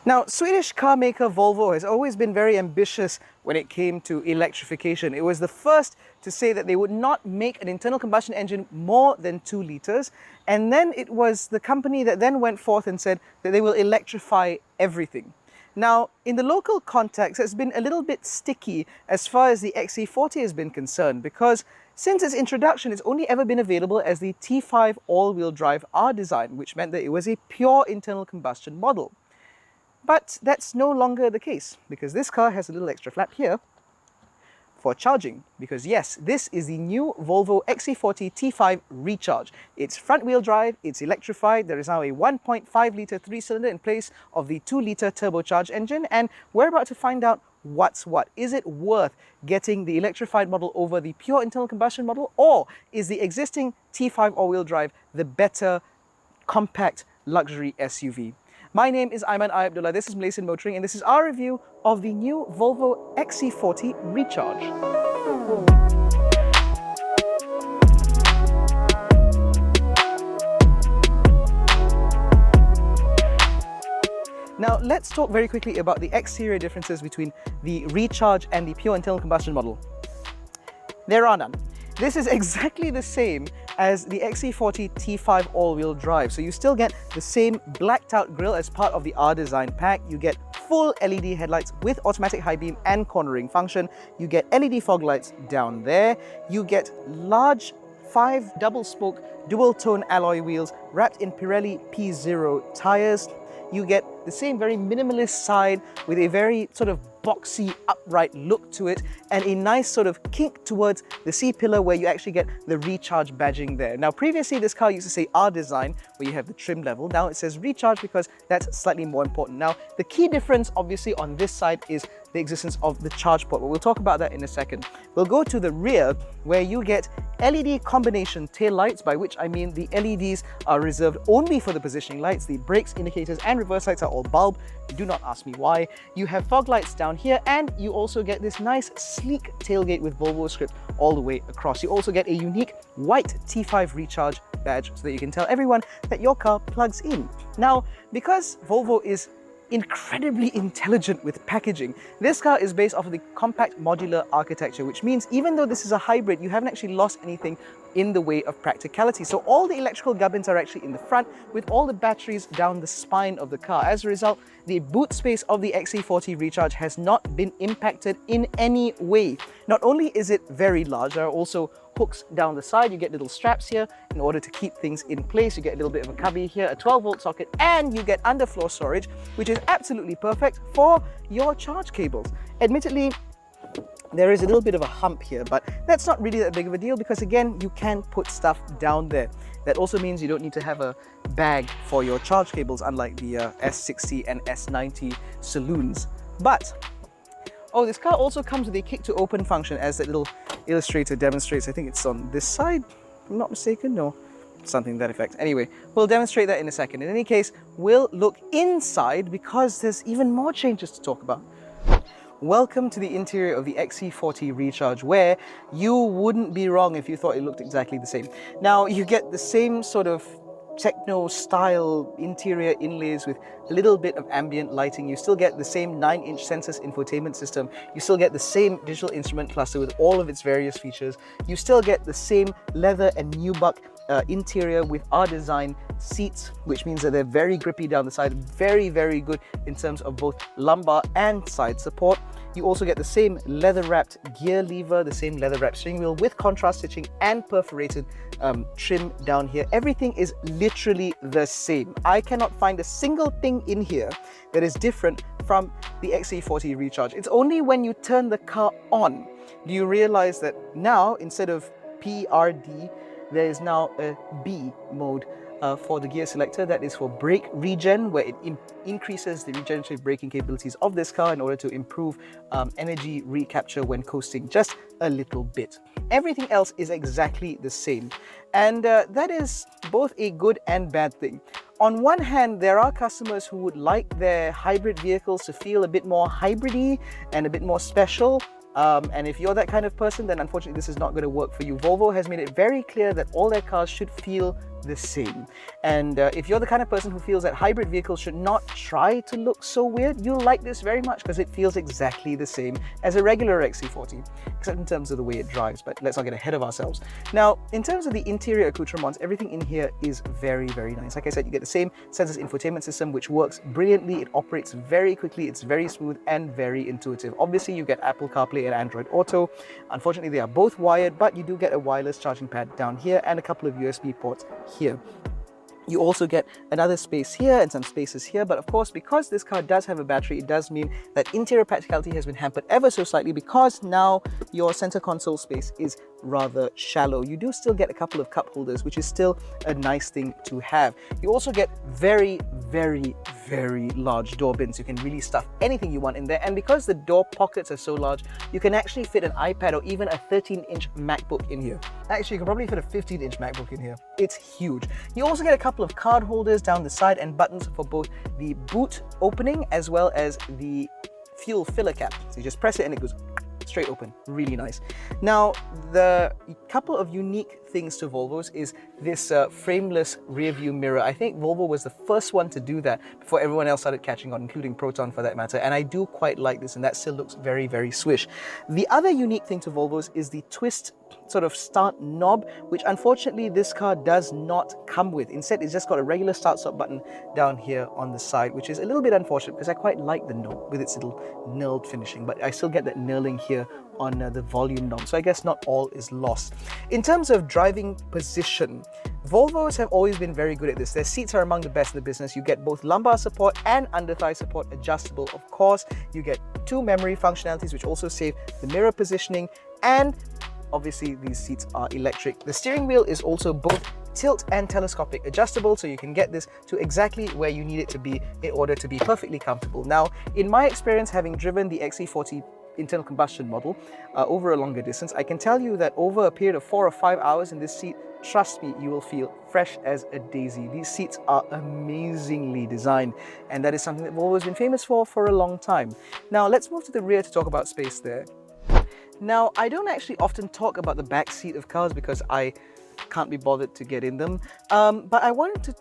Now, Swedish car maker Volvo has always been very ambitious when it came to electrification. It was the first to say that they would not make an internal combustion engine more than 2 litres, and then it was the company that then went forth and said that they will electrify everything. Now, in the local context, it's been a little bit sticky as far as the XC40 has been concerned, because since its introduction, it's only ever been available as the T5 all-wheel drive R-Design, which meant that it was a pure internal combustion model. But that's no longer the case, because this car has a little extra flap here for charging. Because yes, this is the new Volvo XC40 T5 Recharge. It's front-wheel drive, it's electrified, there is now a 1.5 litre 3-cylinder in place of the 2 litre turbocharged engine, and we're about to find out what's what. Is it worth getting the electrified model over the pure internal combustion model, or is the existing T5 all-wheel drive the better compact luxury SUV? My name is Ayman Abdullah, this is Malaysian Motoring, and this is our review of the new Volvo XC40 Recharge. Now, let's talk very quickly about the exterior differences between the Recharge and the pure internal combustion model. There are none. This is exactly the same as the XC40 T5 all-wheel drive. So you still get the same blacked out grille as part of the R-Design pack. You get full LED headlights with automatic high beam and cornering function. You get LED fog lights down there. You get large 5 double spoke dual tone alloy wheels wrapped in Pirelli P0 tires. You get the same very minimalist side with a very sort of boxy upright look to it, and a nice sort of kink towards the C-pillar where you actually get the Recharge badging there. Now, previously this car used to say R-Design where you have the trim level. Now it says Recharge because that's slightly more important. Now, the key difference obviously on this side is the existence of the charge port, but we'll talk about that in a second. We'll go to the rear where you get LED combination tail lights, by which I mean the LEDs are reserved only for the positioning lights. The brakes, indicators and reverse lights are all bulb. Do not ask me why. You have fog lights down here, and you also get this nice sleek tailgate with Volvo script all the way across. You also get a unique white T5 Recharge badge so that you can tell everyone that your car plugs in. Now, because Volvo is incredibly intelligent with packaging, this car is based off of the compact modular architecture, which means even though this is a hybrid, you haven't actually lost anything in the way of practicality. So all the electrical gubbins are actually in the front, with all the batteries down the spine of the car. As a result, the boot space of the XC40 Recharge has not been impacted in any way. Not only is it very large, there are also hooks down the side. You get little straps here in order to keep things in place. You get a little bit of a cubby here, a 12-volt socket, and you get underfloor storage, which is absolutely perfect for your charge cables. Admittedly, there is a little bit of a hump here, but that's not really that big of a deal because, again, you can put stuff down there. That also means you don't need to have a bag for your charge cables, unlike the S60 and S90 saloons. But, oh, this car also comes with a kick to open function, as that little illustrator demonstrates. I think it's on this side, if I'm not mistaken. No, something to that effect. Anyway, we'll demonstrate that in a second. In any case, we'll look inside because there's even more changes to talk about. Welcome to the interior of the XC40 Recharge, where you wouldn't be wrong if you thought it looked exactly the same. Now, you get the same sort of techno-style interior inlays with a little bit of ambient lighting. You still get the same 9-inch Sensus infotainment system. You still get the same digital instrument cluster with all of its various features. You still get the same leather and nubuck interior with R-Design seats, which means that they're very grippy down the side, very, very good in terms of both lumbar and side support. You also get the same leather-wrapped gear lever, the same leather-wrapped steering wheel with contrast stitching and perforated trim down here. Everything is literally the same. I cannot find a single thing in here that is different from the XC40 Recharge. It's only when you turn the car on do you realize that now, instead of PRD, there is now a B mode for the gear selector. That is for brake regen, where it increases the regenerative braking capabilities of this car in order to improve energy recapture when coasting just a little bit. Everything else is exactly the same, and that is both a good and bad thing. On one hand, there are customers who would like their hybrid vehicles to feel a bit more hybrid-y and a bit more special. And if you're that kind of person, then unfortunately this is not going to work for you. Volvo has made it very clear that all their cars should feel the same. And if you're the kind of person who feels that hybrid vehicles should not try to look so weird, you'll like this very much because it feels exactly the same as a regular XC40, except in terms of the way it drives, but let's not get ahead of ourselves. Now, in terms of the interior accoutrements, everything in here is very, very nice. Like I said, you get the same sensors infotainment system, which works brilliantly. It operates very quickly, it's very smooth and very intuitive. Obviously, you get Apple CarPlay and Android Auto. Unfortunately, they are both wired, but you do get a wireless charging pad down here and a couple of USB ports here. You also get another space here and some spaces here, but of course, because this car does have a battery, it does mean that interior practicality has been hampered ever so slightly, because now your center console space is rather shallow. You do still get a couple of cup holders, which is still a nice thing to have. You also get very, very, very large door bins. You can really stuff anything you want in there, and because the door pockets are so large, you can actually fit an iPad or even a 13-inch MacBook in here. Actually, you can probably fit a 15-inch MacBook in here. It's huge. You also get a couple of card holders down the side and buttons for both the boot opening as well as the fuel filler cap. So you just press it and it goes straight open. Really nice. Now, the couple of unique things to Volvos is this frameless rear view mirror. I think Volvo was the first one to do that before everyone else started catching on, including Proton for that matter, and I do quite like this, and that still looks very, very swish. The other unique thing to Volvos is the twist sort of start knob, which unfortunately this car does not come with. Instead, it's just got a regular start-stop button down here on the side, which is a little bit unfortunate because I quite like the knob with its little knurled finishing, but I still get that knurling here on the volume knob, so I guess not all is lost. In terms of driving position, Volvos have always been very good at this. Their seats are among the best in the business. You get both lumbar support and under thigh support adjustable, of course. You get 2 memory functionalities, which also save the mirror positioning, and obviously these seats are electric. The steering wheel is also both tilt and telescopic adjustable, so you can get this to exactly where you need it to be in order to be perfectly comfortable. Now, in my experience, having driven the XC40 internal combustion model over a longer distance, I can tell you that over a period of 4 or 5 hours in this seat, trust me, you will feel fresh as a daisy. These seats are amazingly designed, and that is something that Volvo has been famous for a long time. Now, let's move to the rear to talk about space there. Now, I don't actually often talk about the back seat of cars because I can't be bothered to get in them, but I wanted to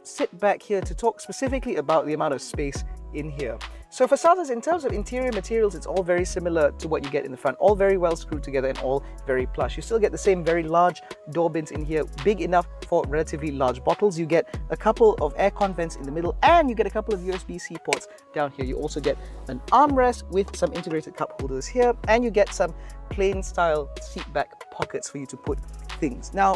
sit back here to talk specifically about the amount of space in here. So for starters, in terms of interior materials, it's all very similar to what you get in the front, all very well screwed together and all very plush. You still get the same very large door bins in here, big enough for relatively large bottles. You get a couple of aircon vents in the middle, and you get a couple of USB-C ports down here. You also get an armrest with some integrated cup holders here, and you get some plain style seat back pockets for you to put things. Now,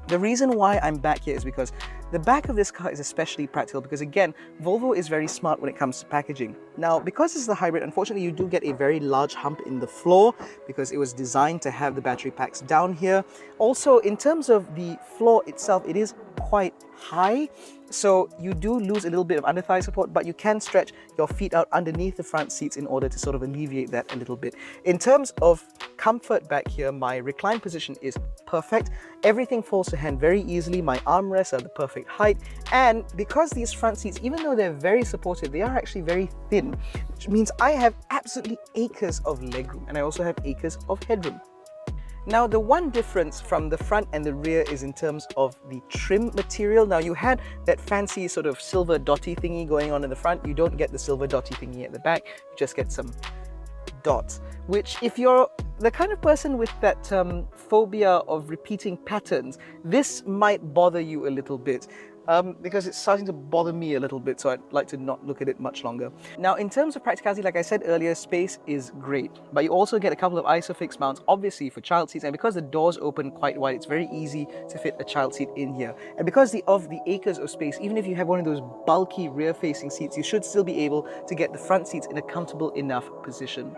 the reason why I'm back here is because the back of this car is especially practical because, again, Volvo is very smart when it comes to packaging. Now, because this is the hybrid, unfortunately, you do get a very large hump in the floor because it was designed to have the battery packs down here. Also, in terms of the floor itself, it is quite high, so you do lose a little bit of under thigh support, but you can stretch your feet out underneath the front seats in order to sort of alleviate that a little bit. In terms of comfort back here, my recline position is perfect. Everything falls to hand very easily. My armrests are the perfect height, and because these front seats, even though they're very supportive, they are actually very thin, which means I have absolutely acres of legroom, and I also have acres of headroom. Now, the one difference from the front and the rear is in terms of the trim material. Now, you had that fancy sort of silver dotty thingy going on in the front. You don't get the silver dotty thingy at the back. You just get some dots, which, if you're the kind of person with that phobia of repeating patterns, this might bother you a little bit. Because it's starting to bother me a little bit, so I'd like to not look at it much longer. Now, in terms of practicality, like I said earlier, space is great, but you also get a couple of ISOFIX mounts, obviously for child seats, and because the doors open quite wide, it's very easy to fit a child seat in here. And because of the acres of space, even if you have one of those bulky rear-facing seats, you should still be able to get the front seats in a comfortable enough position.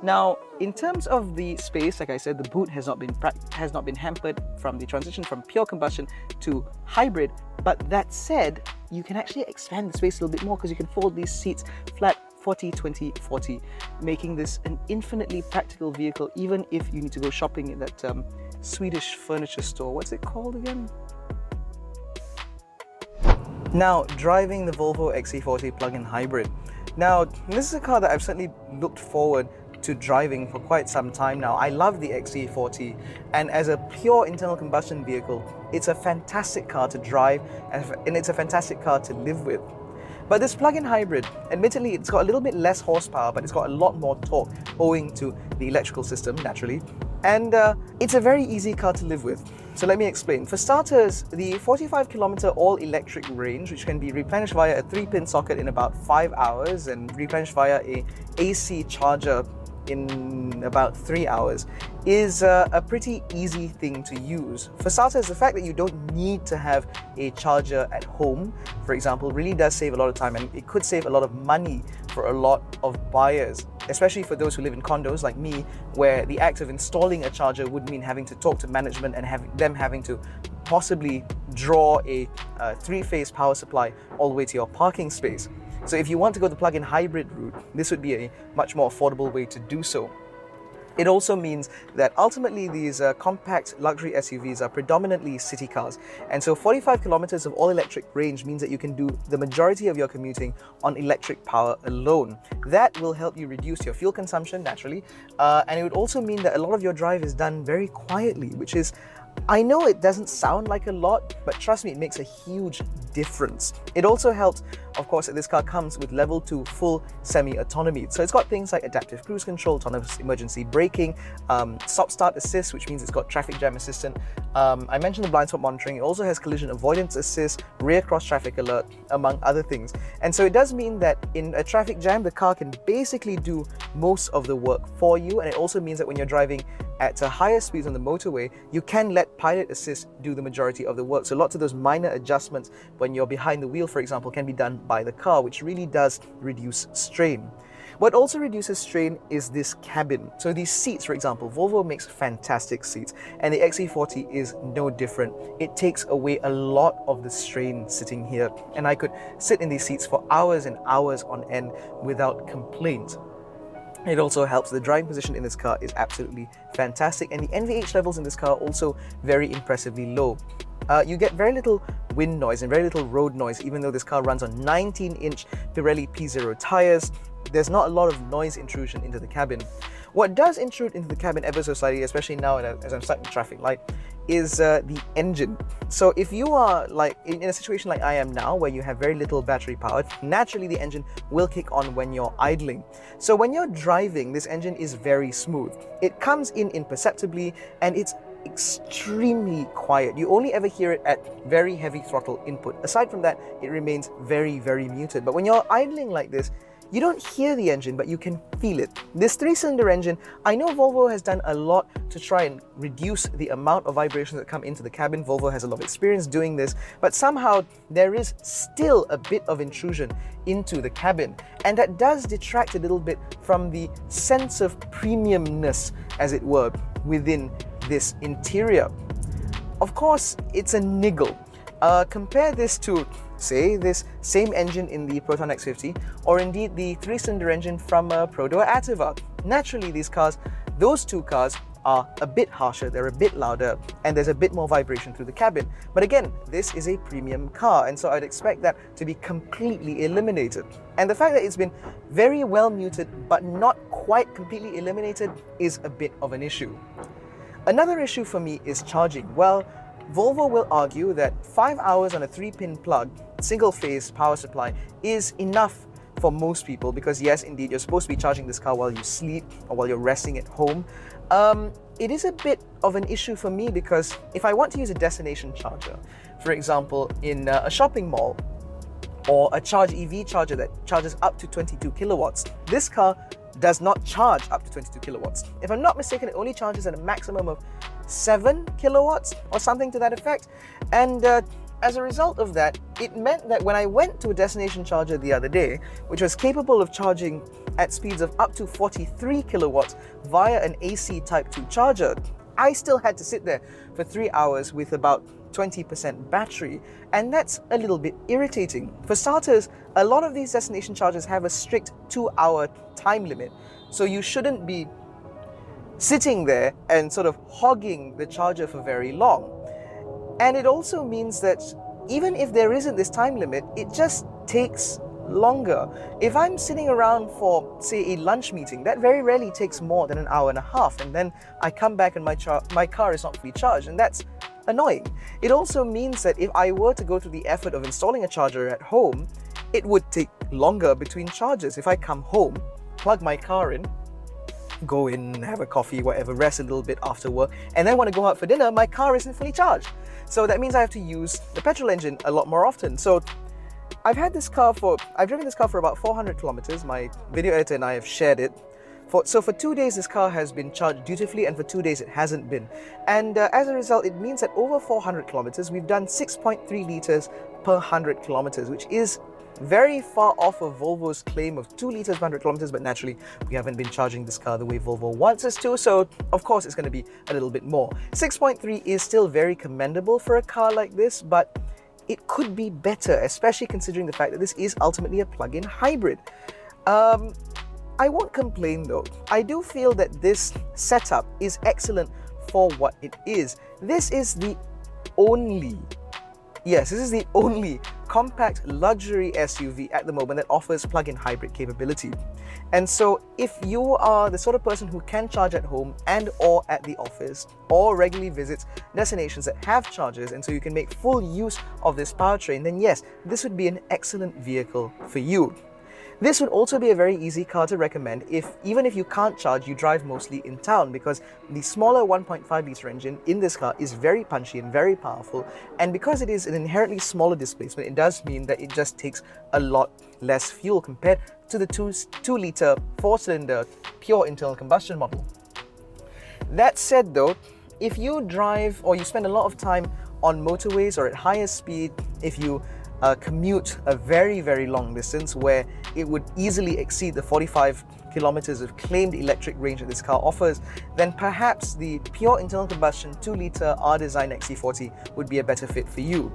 Now, in terms of the space, like I said, the boot has not been hampered from the transition from pure combustion to hybrid. But that said, you can actually expand the space a little bit more because you can fold these seats flat 40-20-40, making this an infinitely practical vehicle, even if you need to go shopping in that Swedish furniture store. What's it called again? Now, driving the Volvo XC40 plug-in hybrid. Now, this is a car that I've certainly looked forward to driving for quite some time now. I love the XC40, and as a pure internal combustion vehicle, it's a fantastic car to drive and it's a fantastic car to live with. But this plug-in hybrid, admittedly, it's got a little bit less horsepower, but it's got a lot more torque owing to the electrical system, naturally. And it's a very easy car to live with. So let me explain. For starters, the 45-kilometer all-electric range, which can be replenished via a 3-pin socket in about 5 hours and replenished via a AC charger in about 3 hours, is a pretty easy thing to use. For starters, the fact that you don't need to have a charger at home, for example, really does save a lot of time, and it could save a lot of money for a lot of buyers, especially for those who live in condos like me, where the act of installing a charger would mean having to talk to management and having to possibly draw a 3-phase power supply all the way to your parking space. So if you want to go the plug-in hybrid route, this would be a much more affordable way to do so. It also means that ultimately these compact luxury SUVs are predominantly city cars, and so 45 kilometers of all-electric range means that you can do the majority of your commuting on electric power alone. That will help you reduce your fuel consumption, naturally, and it would also mean that a lot of your drive is done very quietly, which is, I know it doesn't sound like a lot, but trust me, it makes a huge difference. It also helps, of course, that this car comes with level 2 full semi-autonomy. So it's got things like adaptive cruise control, autonomous emergency braking, stop-start assist, which means it's got traffic jam assistant. I mentioned the blind spot monitoring. It also has collision avoidance assist, rear cross traffic alert, among other things. And so it does mean that in a traffic jam, the car can basically do most of the work for you. And it also means that when you're driving at higher speeds on the motorway, you can let pilot assist do the majority of the work. So lots of those minor adjustments when you're behind the wheel, for example, can be done by the car, which really does reduce strain. What also reduces strain is this cabin. So these seats, for example, Volvo makes fantastic seats, and the XC40 is no different. It takes away a lot of the strain sitting here, and I could sit in these seats for hours and hours on end without complaint. It also helps. The driving position in this car is absolutely fantastic, and the NVH levels in this car are also very impressively low. You get very little wind noise and very little road noise, even though this car runs on 19-inch Pirelli P0 tires. There's not a lot of noise intrusion into the cabin. What does intrude into the cabin ever so slightly, especially now as I'm stuck in traffic light, is the engine. So if you are like in a situation like I am now, where you have very little battery power, naturally the engine will kick on when you're idling. So when you're driving, this engine is very smooth. It comes in imperceptibly, and it's extremely quiet. You only ever hear it at very heavy throttle input. Aside from that, it remains very, very muted. But when you're idling like this, you don't hear the engine, but you can feel it. This 3-cylinder engine, I know Volvo has done a lot to try and reduce the amount of vibrations that come into the cabin. Volvo has a lot of experience doing this, but somehow there is still a bit of intrusion into the cabin, and that does detract a little bit from the sense of premiumness, as it were, within this interior. Of course, it's a niggle. Compare this to, say, this same engine in the PROTON X50, or indeed the 3-cylinder engine from Prodo Ativa. Naturally, those two cars are a bit harsher, they're a bit louder, and there's a bit more vibration through the cabin. But again, this is a premium car, and so I'd expect that to be completely eliminated. And the fact that it's been very well muted, but not quite completely eliminated, is a bit of an issue. Another issue for me is charging. Well, Volvo will argue that 5 hours on a 3-pin plug, single-phase power supply is enough for most people, because yes, indeed, you're supposed to be charging this car while you sleep or while you're resting at home. It is a bit of an issue for me, because if I want to use a destination charger, for example, in a shopping mall, or a Charge EV charger that charges up to 22 kilowatts, this car does not charge up to 22 kilowatts. If I'm not mistaken, it only charges at a maximum of 7 kilowatts or something to that effect. And as a result of that, it meant that when I went to a destination charger the other day, which was capable of charging at speeds of up to 43 kilowatts via an AC Type 2 charger, I still had to sit there for 3 hours with about 20% battery, and that's a little bit irritating. For starters, a lot of these destination chargers have a strict 2-hour time limit, so you shouldn't be sitting there and sort of hogging the charger for very long. And it also means that even if there isn't this time limit, it just takes longer. If I'm sitting around for, say, a lunch meeting, that very rarely takes more than an hour and a half, and then I come back and my car is not fully charged, and that's annoying. It also means that if I were to go through the effort of installing a charger at home, it would take longer between charges. If I come home, plug my car in, go in, have a coffee, whatever, rest a little bit after work, and then want to go out for dinner, my car isn't fully charged. So that means I have to use the petrol engine a lot more often. So I've driven this car for about 400 kilometers. My video editor and I have shared it. So for 2 days, this car has been charged dutifully, and for 2 days it hasn't been. And as a result, it means that over 400 kilometers, we've done 6.3 liters per 100 kilometers, which is very far off of Volvo's claim of 2 liters per 100 kilometers, but naturally, we haven't been charging this car the way Volvo wants us to, so of course it's going to be a little bit more. 6.3 is still very commendable for a car like this, but it could be better, especially considering the fact that this is ultimately a plug-in hybrid. I won't complain though. I do feel that this setup is excellent for what it is. This is the only compact luxury SUV at the moment that offers plug-in hybrid capability. And so if you are the sort of person who can charge at home and or at the office, or regularly visits destinations that have chargers, and so you can make full use of this powertrain, then yes, this would be an excellent vehicle for you. This would also be a very easy car to recommend even if you can't charge, you drive mostly in town, because the smaller 1.5 litre engine in this car is very punchy and very powerful, and because it is an inherently smaller displacement, it does mean that it just takes a lot less fuel compared to the 2 litre 4-cylinder pure internal combustion model. That said though, if you drive or you spend a lot of time on motorways or at higher speed, if you commute a very, very long distance where it would easily exceed the 45 kilometers of claimed electric range that this car offers, then perhaps the pure internal combustion 2 litre R-Design XC40 would be a better fit for you.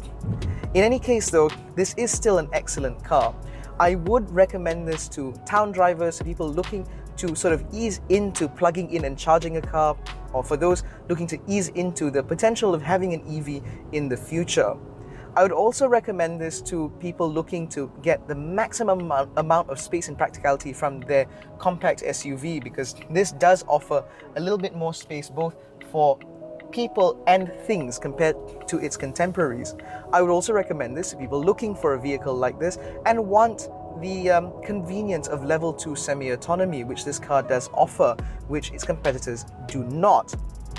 In any case though, this is still an excellent car. I would recommend this to town drivers, people looking to sort of ease into plugging in and charging a car, or for those looking to ease into the potential of having an EV in the future. I would also recommend this to people looking to get the maximum amount of space and practicality from their compact SUV, because this does offer a little bit more space both for people and things compared to its contemporaries. I would also recommend this to people looking for a vehicle like this and want the convenience of level 2 semi-autonomy, which this car does offer, which its competitors do not.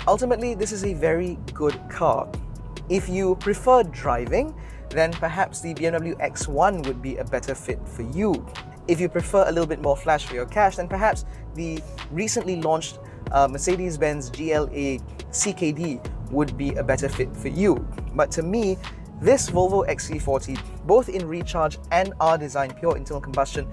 Ultimately, this is a very good car. If you prefer driving, then perhaps the BMW X1 would be a better fit for you. If you prefer a little bit more flash for your cash, then perhaps the recently launched Mercedes-Benz GLA CKD would be a better fit for you. But to me, this Volvo XC40, both in Recharge and R-Design pure internal combustion,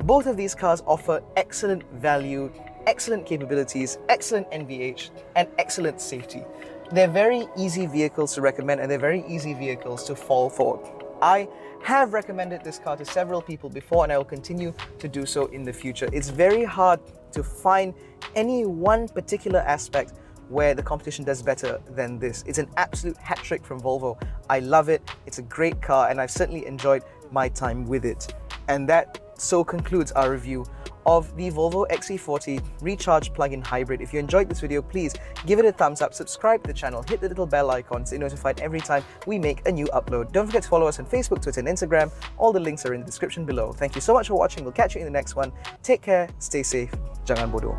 both of these cars offer excellent value, excellent capabilities, excellent NVH, and excellent safety. They're very easy vehicles to recommend, and they're very easy vehicles to fall for. I have recommended this car to several people before, and I will continue to do so in the future. It's very hard to find any one particular aspect where the competition does better than this. It's an absolute hat trick from Volvo. I love it. It's a great car, and I've certainly enjoyed my time with it. And that so concludes our review of the Volvo XC40 Recharge plug-in hybrid. If you enjoyed this video, please give it a thumbs up, subscribe to the channel, hit the little bell icon to stay notified every time we make a new upload. Don't forget to follow us on Facebook, Twitter and Instagram. All the links are in the description below. Thank you so much for watching. We'll catch you in the next one. Take care, stay safe, jangan bodoh.